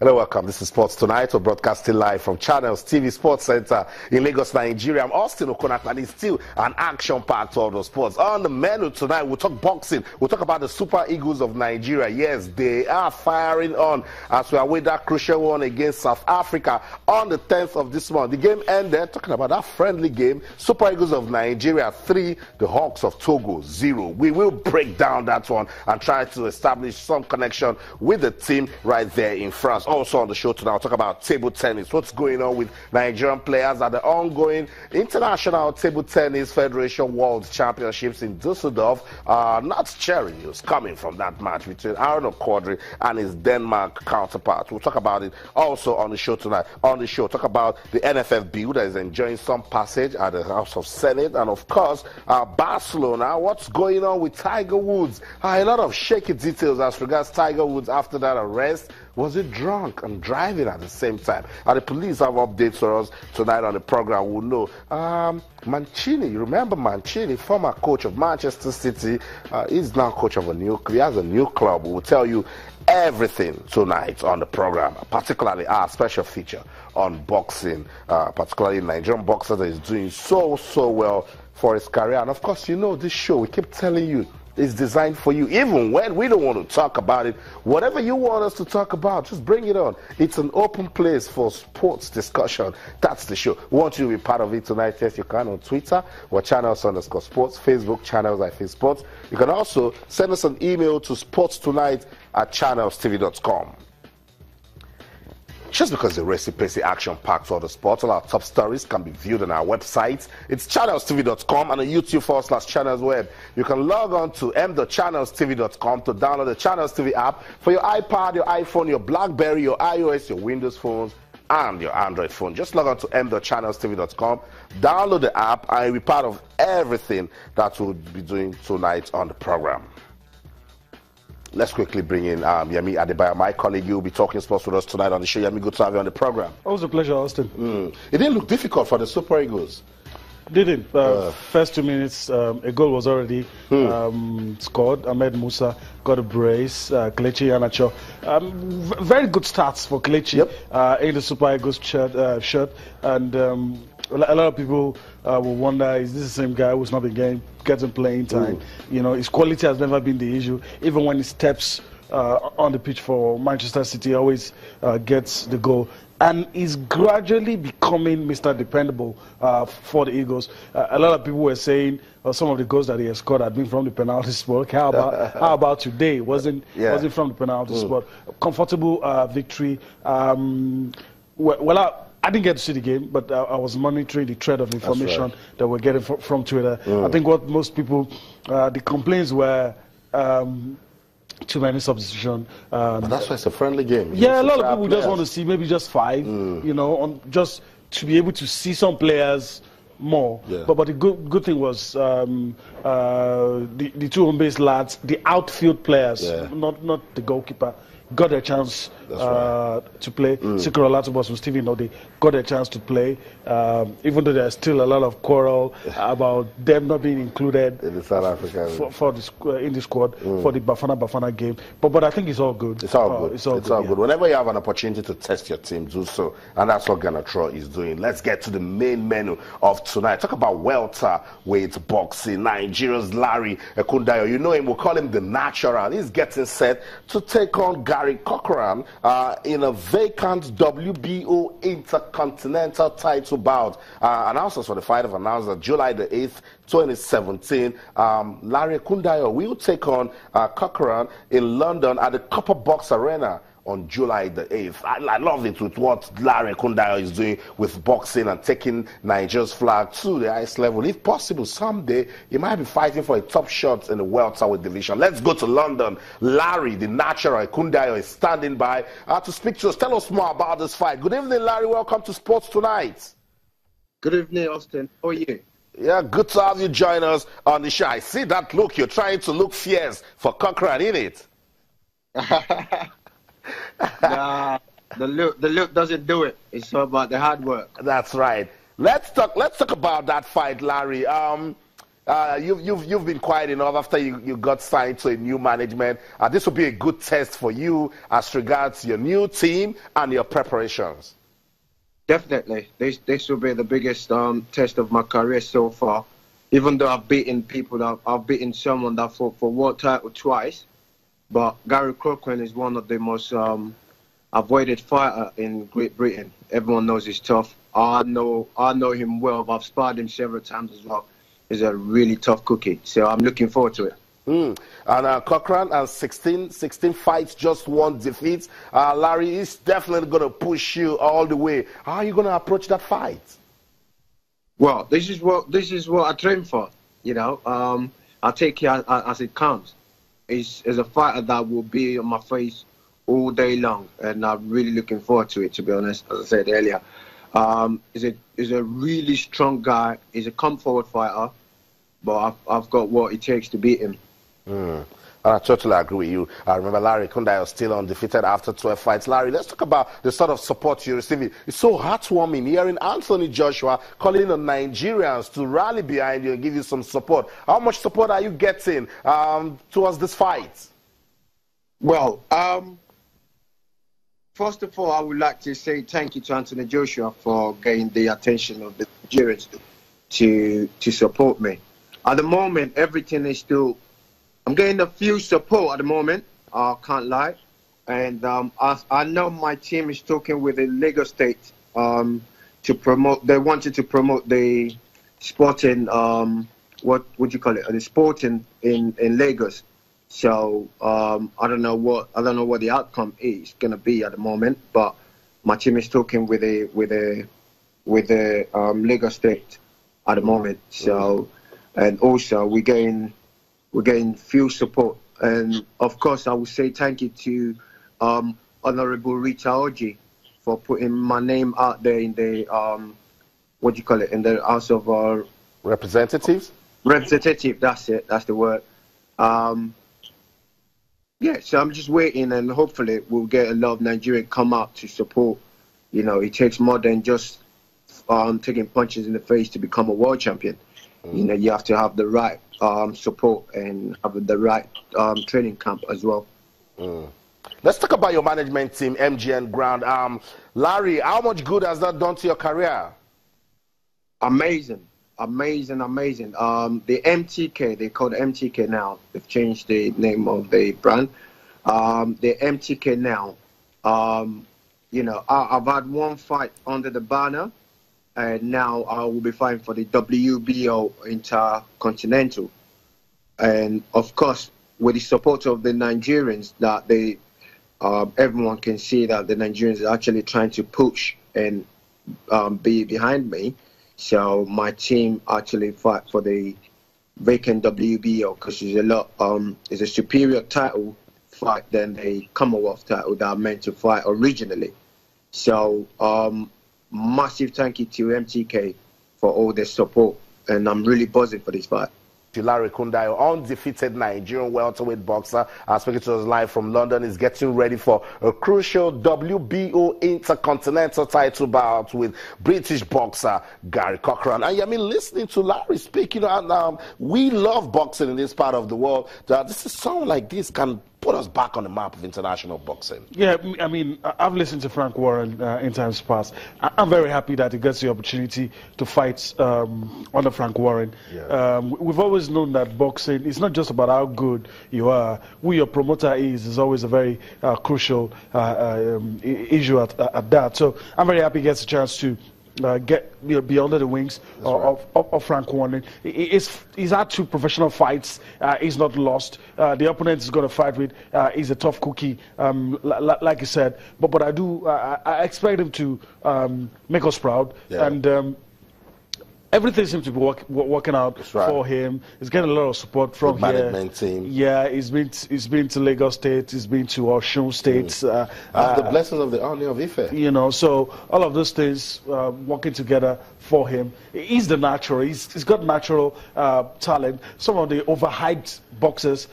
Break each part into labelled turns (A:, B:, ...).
A: Hello, welcome. This is Sports Tonight. We're broadcasting live from Channels TV Sports Center in Lagos, Nigeria. I'm Austin Okonak, and it's still an action-packed world of sports. On the menu tonight, we'll talk boxing. We'll talk about the Super Eagles of Nigeria. Yes, they are firing on as we await that crucial one against South Africa on the 10th of this month. The game ended, talking about that friendly game, Super Eagles of Nigeria 3, the Hawks of Togo 0. We will break down that one and try to establish some connection with the team right there in France. Also on the show tonight, I'll talk about table tennis. What's going on with Nigerian players at the ongoing International Table Tennis Federation World Championships in Dusseldorf. Not cherry news coming from that match between Aaron O'Quadri and his Denmark counterpart. We'll talk about it also on the show tonight. On the show, talk about the NFF bill that is enjoying some passage at the House of Senate. And of course, Barcelona. What's going on with Tiger Woods? A lot of shaky details as regards Tiger Woods after that arrest. Was he drunk and driving at the same time? And the police have updates for us tonight on the program. We'll know. Mancini, you remember Mancini, former coach of Manchester City, is now coach of he has a new club. We'll tell you everything tonight on the program, particularly our special feature on boxing, particularly Nigerian boxer that is doing so well for his career. And of course, you know this show, we keep telling you, is designed for you. Even when we don't want to talk about it, whatever you want us to talk about, just bring it on. It's an open place for sports discussion. That's the show. We want you to be part of it tonight. Yes, you can on Twitter or channels_sports, Facebook, channels_sports. You can also send us an email to sportstonight@channelstv.com. Just because the recipe action-packed for the sport, all our top stories can be viewed on our website. It's channelstv.com and on YouTube /channelsweb. You can log on to m.channelstv.com to download the Channels TV app for your iPad, your iPhone, your BlackBerry, your iOS, your Windows phones, and your Android phone. Just log on to m.channelstv.com, download the app, and you'll be part of everything that we'll be doing tonight on the program. Let's quickly bring in Yemi Adebayo, my colleague. You'll be talking sports with us tonight on the show. Yemi, good to have you on the program.
B: Always a pleasure, Austin.
A: It didn't look difficult for the Super Eagles.
B: Didn't. First 2 minutes, a goal was already scored. Ahmed Musa got a brace. Kelechi Iheanacho. Very good starts for Kelechi in the Super Eagles shirt. And a lot of people will wonder, is this the same guy who's not been getting playing time? You know, his quality has never been the issue. Even when he steps on the pitch for Manchester City, he always gets the goal. And he's gradually becoming Mr. Dependable for the Eagles. A lot of people were saying some of the goals that he has scored had been from the penalty spot. How about today? Wasn't from the penalty spot. Comfortable victory. I didn't get to see the game, but I was monitoring the thread of information that we're getting from Twitter. I think what most people, the complaints were too many substitution.
A: But that's why it's a friendly game.
B: Yeah, a lot of people just want to see maybe just 5, you know, just to be able to see some players more. But the good thing was the 2 home-based lads, the outfield players, not the goalkeeper, got their chance to play. Sikoro Latubos and Stephen Ode got their chance to play, even though there's still a lot of quarrel about them not being included
A: in the South African
B: in the squad for the Bafana game. But I think it's all good.
A: It's all good. It's all good. Whenever you have an opportunity to test your team, do so, and that's what Ghana Tro is doing. Let's get to the main menu of tonight. Talk about welterweight boxing. Nigeria's Larry Ekundayo. You know him. We'll call him the Natural. He's getting set to take on Gary Corcoran in a vacant WBO Intercontinental title bout. Announcers for the fight have announced that July the 8th, 2017, Larry Ekundayo will take on Corcoran in London at the Copper Box Arena on July the 8th. I love it with what Larry Ekundayo is doing with boxing and taking Nigeria's flag to the highest level. If possible, someday he might be fighting for a top shot in the welterweight division. Let's go to London. Larry, the Natural Ekundayo, is standing by to speak to us. Tell us more about this fight. Good evening, Larry. Welcome to Sports Tonight.
C: Good evening, Austin. How are you?
A: Yeah, good to have you join us on the show. I see that look. You're trying to look fierce for Corcoran, innit?
C: Nah, the look doesn't do it. It's all about the hard work.
A: That's right. Let's talk about that fight, Larry. You've been quiet enough after you got signed to a new management. This will be a good test for you as regards your new team and your preparations.
C: Definitely. This will be the biggest test of my career so far. Even though I've beaten people, I've beaten someone that fought for world title twice. But Gary Corcoran is one of the most avoided fighter in Great Britain. Everyone knows he's tough. I know him well. I've sparred him several times as well. He's a really tough cookie. So I'm looking forward to it.
A: And Corcoran and 16 fights, just 1 defeat. Larry is definitely going to push you all the way. How are you going to approach that fight?
C: Well, this is what I train for. You know, I'll take it as it comes. Is a fighter that will be on my face all day long, and I'm really looking forward to it. To be honest, as I said earlier, he's a really strong guy. He's a come forward fighter, but I've got what it takes to beat him.
A: I totally agree with you. I remember Larry Ekundayo still undefeated after 12 fights. Larry, let's talk about the sort of support you're receiving. It's so heartwarming hearing Anthony Joshua calling on Nigerians to rally behind you and give you some support. How much support are you getting towards this fight?
C: Well, first of all, I would like to say thank you to Anthony Joshua for getting the attention of the Nigerians to support me. At the moment, everything is still... I'm getting a few support at the moment, I can't lie. And I know my team is talking with the Lagos State to promote, they wanted to promote the sporting, what would you call it, the sport in Lagos. So I don't know what the outcome is going to be at the moment, but my team is talking with the Lagos State at the moment. So, and also we're getting few support, and of course I would say thank you to Honorable Rita Oji for putting my name out there in the what do you call it, in the House of
A: Representatives.
C: Representative, that's it, that's the word. Yeah, so I'm just waiting, and hopefully we'll get a lot of Nigerians come out to support. You know, it takes more than just taking punches in the face to become a world champion. You know, you have to have the right support and have the right training camp as well.
A: Let's talk about your management team, MGN Ground. Larry, how much good has that done to your career?
C: Amazing. The MTK, they call it MTK now. They've changed the name of the brand. The MTK now, you know, I've had 1 fight under the banner. And now I will be fighting for the WBO Intercontinental. And of course, with the support of the Nigerians, that they, everyone can see that the Nigerians are actually trying to push and be behind me. So my team actually fight for the vacant WBO because it's a superior title fight than the Commonwealth title that I meant to fight originally. So massive thank you to MTK for all their support, and I'm really buzzing for this fight.
A: Larry Ekundayo, undefeated Nigerian welterweight boxer, speaking to us live from London, is getting ready for a crucial WBO Intercontinental title bout with British boxer Gary Corcoran. And I mean, listening to Larry speaking, we love boxing in this part of the world. This is someone like this can put us back on the map of international boxing. Yeah,
B: I mean, I've listened to Frank Warren in times past. I'm very happy that he gets the opportunity to fight under Frank Warren. Yeah. We've always known that boxing is not just about how good you are. Who your promoter is always a very crucial issue at that. So I'm very happy he gets a chance to be under the wings of Frank Warren. He's had 2 professional fights. He's not lost. The opponent he's going to fight with is a tough cookie, like you said. But I expect him to make us proud. Yeah. And everything seems to be working out for him. He's getting a lot of support from
A: the management team.
B: Yeah, he's been to Lagos State. He's been to Osun State.
A: The blessings of the Army of Ife.
B: You know, so all of those things working together for him. He's the natural. He's got natural talent. Some of the overhyped boxers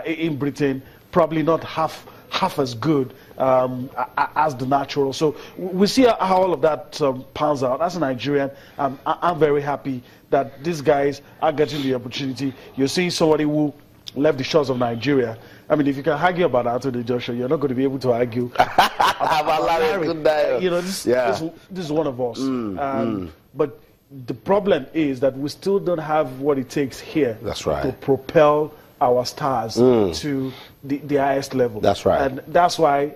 B: in Britain probably not half half as good as the natural. So we see how all of that pans out. As a Nigerian, I'm very happy that these guys are getting the opportunity. You're seeing somebody who left the shores of Nigeria. I mean, if you can argue about Anthony Joshua, you're not going to be able to argue about Larry. You know, this is one of us. But the problem is that we still don't have what it takes here to propel our stars to the highest level.
A: That's right.
B: And that's why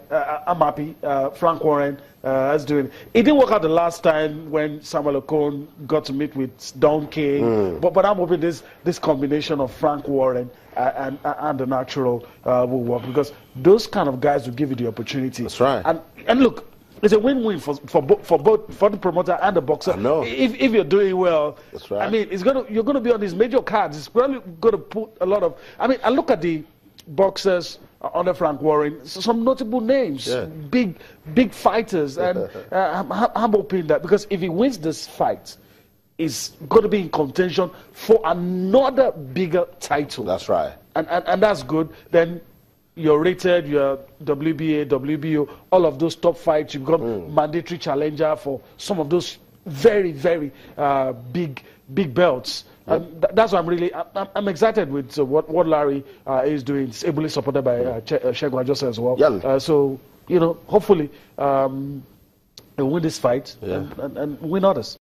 B: I'm happy Frank Warren is doing it. It didn't work out the last time when Samuel Okon got to meet with Don King. But I'm hoping this combination of Frank Warren and the natural will work, because those kind of guys will give you the opportunity.
A: That's right.
B: And look, it's a win-win for both, for the promoter and the boxer.
A: I know.
B: If you're doing well,
A: that's right.
B: I mean, you're gonna be on these major cards. It's probably gonna put a lot of. I mean, I look at the boxers under Frank Warren, some notable names, big fighters, and I'm hoping that, because if he wins this fight, he's going to be in contention for another bigger title.
A: That's right.
B: And that's good. Then you're rated, you're WBA, WBO, all of those top fights. You become mandatory challenger for some of those very, very big belts. And that's why I'm excited with what Larry is doing. It's ably supported by Shegun Ajose as well. So, you know, hopefully he'll win this fight and win others.